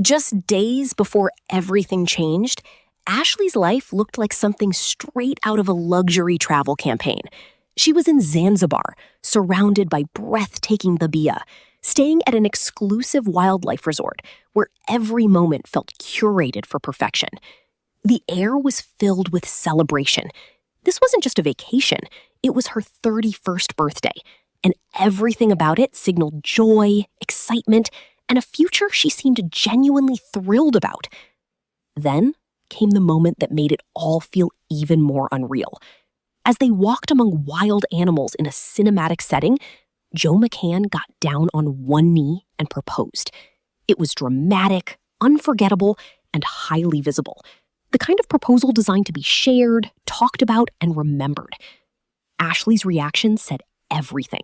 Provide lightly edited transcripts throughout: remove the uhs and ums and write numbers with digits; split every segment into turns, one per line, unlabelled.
Just days before everything changed, Ashlee's life looked like something straight out of a luxury travel campaign. She was in Zanzibar, surrounded by breathtaking babia, staying at an exclusive wildlife resort where every moment felt curated for perfection. The air was filled with celebration. This wasn't just a vacation, it was her 31st birthday, and everything about it signaled joy, excitement, and a future she seemed genuinely thrilled about. Then came the moment that made it all feel even more unreal. As they walked among wild animals in a cinematic setting, Joe McCann got down on one knee and proposed. It was dramatic, unforgettable, and highly visible. The kind of proposal designed to be shared, talked about, and remembered. Ashlee's reaction said everything.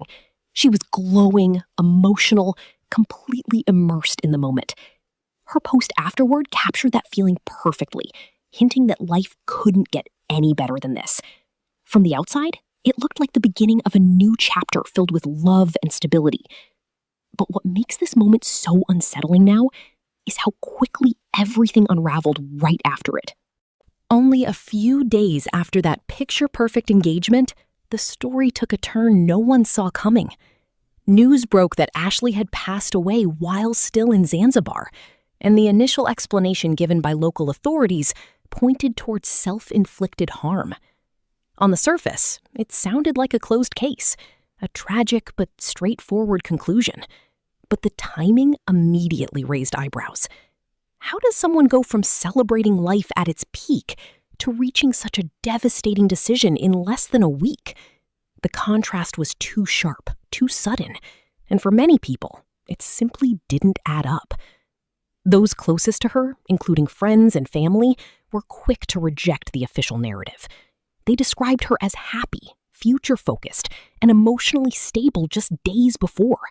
She was glowing, emotional, completely immersed in the moment. Her post afterward captured that feeling perfectly, hinting that life couldn't get any better than this. From the outside, it looked like the beginning of a new chapter filled with love and stability. But what makes this moment so unsettling now is how quickly everything unraveled right after it. Only a few days after that picture-perfect engagement, the story took a turn no one saw coming. News broke that Ashlee had passed away while still in Zanzibar, and the initial explanation given by local authorities pointed towards self-inflicted harm. On the surface, it sounded like a closed case, a tragic but straightforward conclusion. But the timing immediately raised eyebrows. How does someone go from celebrating life at its peak to reaching such a devastating decision in less than a week? The contrast was too sharp, too sudden, and for many people, it simply didn't add up. Those closest to her, including friends and family, were quick to reject the official narrative. They described her as happy, future-focused, and emotionally stable just days before.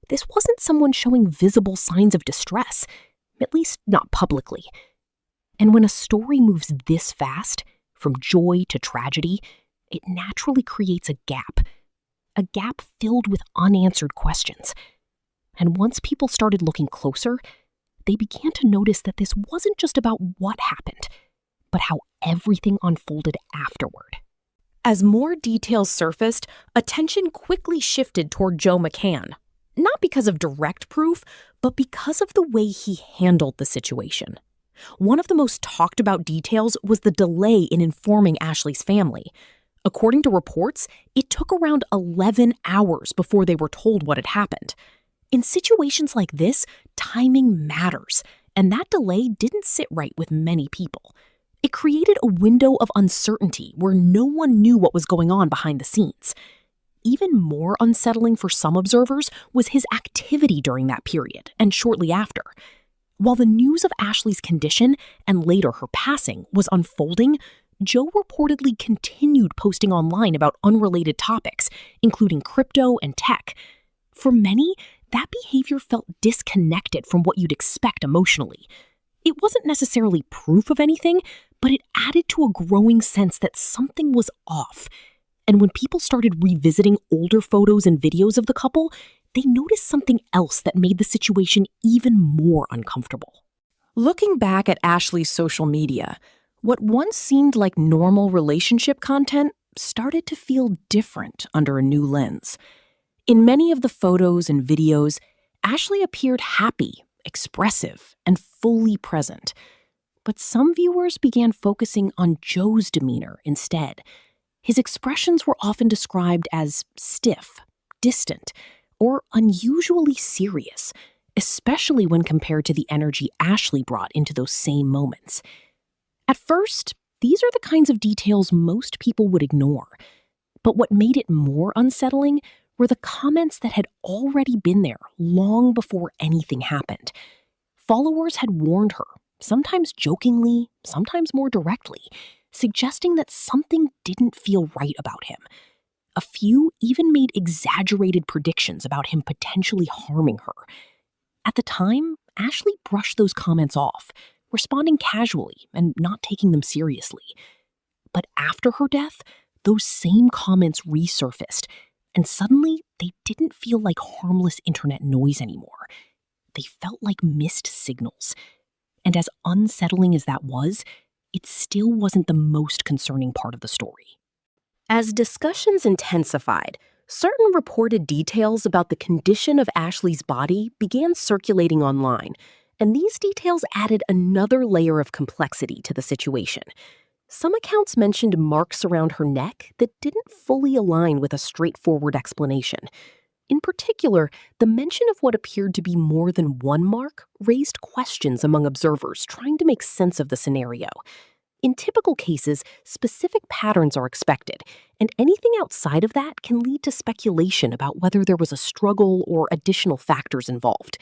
This wasn't someone showing visible signs of distress, at least not publicly. And when a story moves this fast, from joy to tragedy, it naturally creates a gap filled with unanswered questions. And once people started looking closer, they began to notice that this wasn't just about what happened, but how everything unfolded afterward. As more details surfaced, attention quickly shifted toward Joe McCann, not because of direct proof, but because of the way he handled the situation. One of the most talked about details was the delay in informing Ashlee's family. According to reports, it took around 11 hours before they were told what had happened. In situations like this, timing matters, and that delay didn't sit right with many people. It created a window of uncertainty where no one knew what was going on behind the scenes. Even more unsettling for some observers was his activity during that period and shortly after. While the news of Ashlee's condition and later her passing was unfolding, Joe reportedly continued posting online about unrelated topics, including crypto and tech. For many, that behavior felt disconnected from what you'd expect emotionally. It wasn't necessarily proof of anything, but it added to a growing sense that something was off. And when people started revisiting older photos and videos of the couple, they noticed something else that made the situation even more uncomfortable. Looking back at Ashlee's social media, what once seemed like normal relationship content started to feel different under a new lens. In many of the photos and videos, Ashlee appeared happy, expressive, and fully present. But some viewers began focusing on Joe's demeanor instead. His expressions were often described as stiff, distant, or unusually serious, especially when compared to the energy Ashlee brought into those same moments. At first, these are the kinds of details most people would ignore. But what made it more unsettling were the comments that had already been there long before anything happened. Followers had warned her, sometimes jokingly, sometimes more directly, suggesting that something didn't feel right about him. A few even made exaggerated predictions about him potentially harming her. At the time, Ashlee brushed those comments off, responding casually and not taking them seriously. But after her death, those same comments resurfaced, and suddenly they didn't feel like harmless internet noise anymore. they felt like missed signals. And as unsettling as that was, it still wasn't the most concerning part of the story. As discussions intensified, certain reported details about the condition of Ashlee's body began circulating online, and these details added another layer of complexity to the situation. Some accounts mentioned marks around her neck that didn't fully align with a straightforward explanation. In particular, the mention of what appeared to be more than one mark raised questions among observers trying to make sense of the scenario. In typical cases, specific patterns are expected, and anything outside of that can lead to speculation about whether there was a struggle or additional factors involved.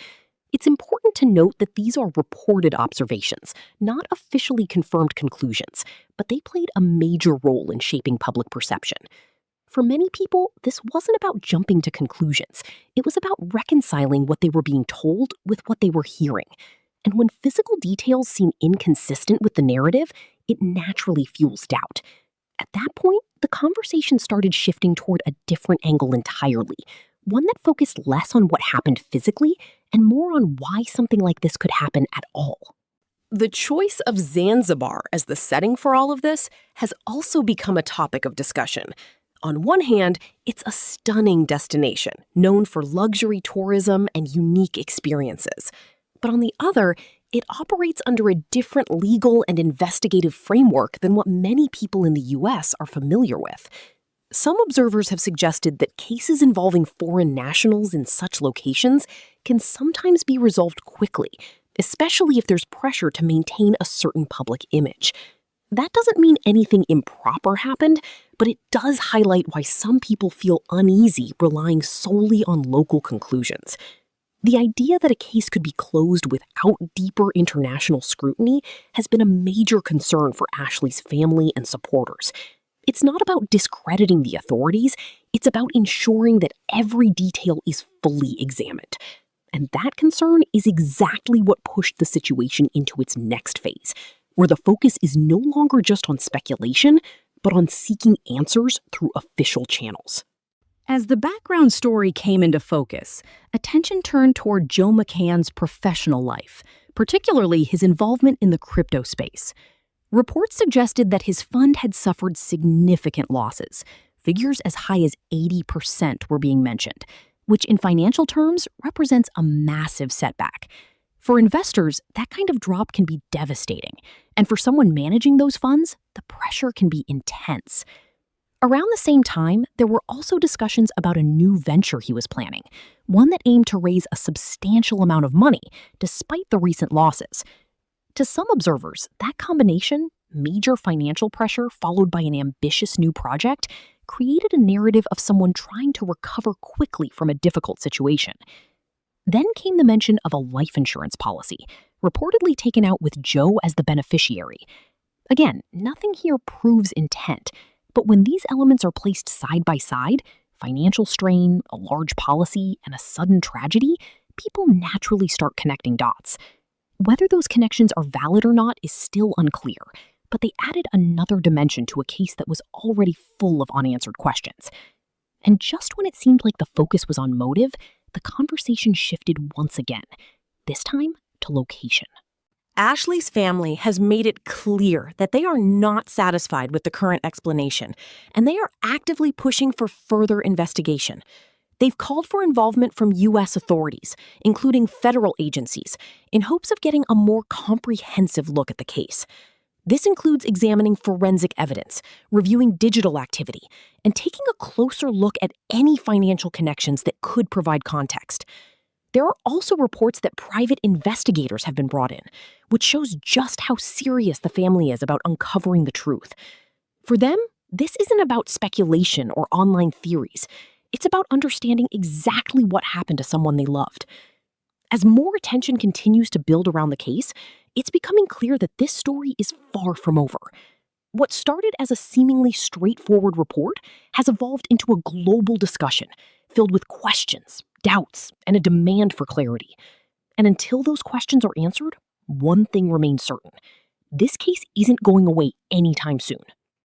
It's important to note that these are reported observations, not officially confirmed conclusions, but they played a major role in shaping public perception. For many people, this wasn't about jumping to conclusions. It was about reconciling what they were being told with what they were hearing. And when physical details seem inconsistent with the narrative, it naturally fuels doubt. At that point, the conversation started shifting toward a different angle entirely, one that focused less on what happened physically and more on why something like this could happen at all. The choice of Zanzibar as the setting for all of this has also become a topic of discussion. On one hand, it's a stunning destination, known for luxury tourism and unique experiences. But on the other, it operates under a different legal and investigative framework than what many people in the U.S. are familiar with. Some observers have suggested that cases involving foreign nationals in such locations can sometimes be resolved quickly, especially if there's pressure to maintain a certain public image. That doesn't mean anything improper happened, but it does highlight why some people feel uneasy relying solely on local conclusions. The idea that a case could be closed without deeper international scrutiny has been a major concern for Ashlee's family and supporters. It's not about discrediting the authorities, it's about ensuring that every detail is fully examined. And that concern is exactly what pushed the situation into its next phase, where the focus is no longer just on speculation, but on seeking answers through official channels.
As the background story came into focus, attention turned toward Joe McCann's professional life, particularly his involvement in the crypto space. Reports suggested that his fund had suffered significant losses. Figures as high as 80% were being mentioned, which in financial terms represents a massive setback. For investors, that kind of drop can be devastating, and for someone managing those funds, the pressure can be intense. Around the same time, there were also discussions about a new venture he was planning, one that aimed to raise a substantial amount of money, despite the recent losses. To some observers, that combination, major financial pressure followed by an ambitious new project, created a narrative of someone trying to recover quickly from a difficult situation. Then came the mention of a life insurance policy, reportedly taken out with Joe as the beneficiary. Again, nothing here proves intent, but when these elements are placed side by side, financial strain, a large policy, and a sudden tragedy, people naturally start connecting dots. Whether those connections are valid or not is still unclear, but they added another dimension to a case that was already full of unanswered questions. And just when it seemed like the focus was on motive, the conversation shifted once again, this time to location.
Ashlee's family has made it clear that they are not satisfied with the current explanation, and they are actively pushing for further investigation. They've called for involvement from U.S. authorities, including federal agencies, in hopes of getting a more comprehensive look at the case. This includes examining forensic evidence, reviewing digital activity, and taking a closer look at any financial connections that could provide context. There are also reports that private investigators have been brought in, which shows just how serious the family is about uncovering the truth. For them, this isn't about speculation or online theories. It's about understanding exactly what happened to someone they loved. As more attention continues to build around the case, it's becoming clear that this story is far from over. What started as a seemingly straightforward report has evolved into a global discussion filled with questions, doubts, and a demand for clarity. And until those questions are answered, one thing remains certain. This case isn't going away anytime soon.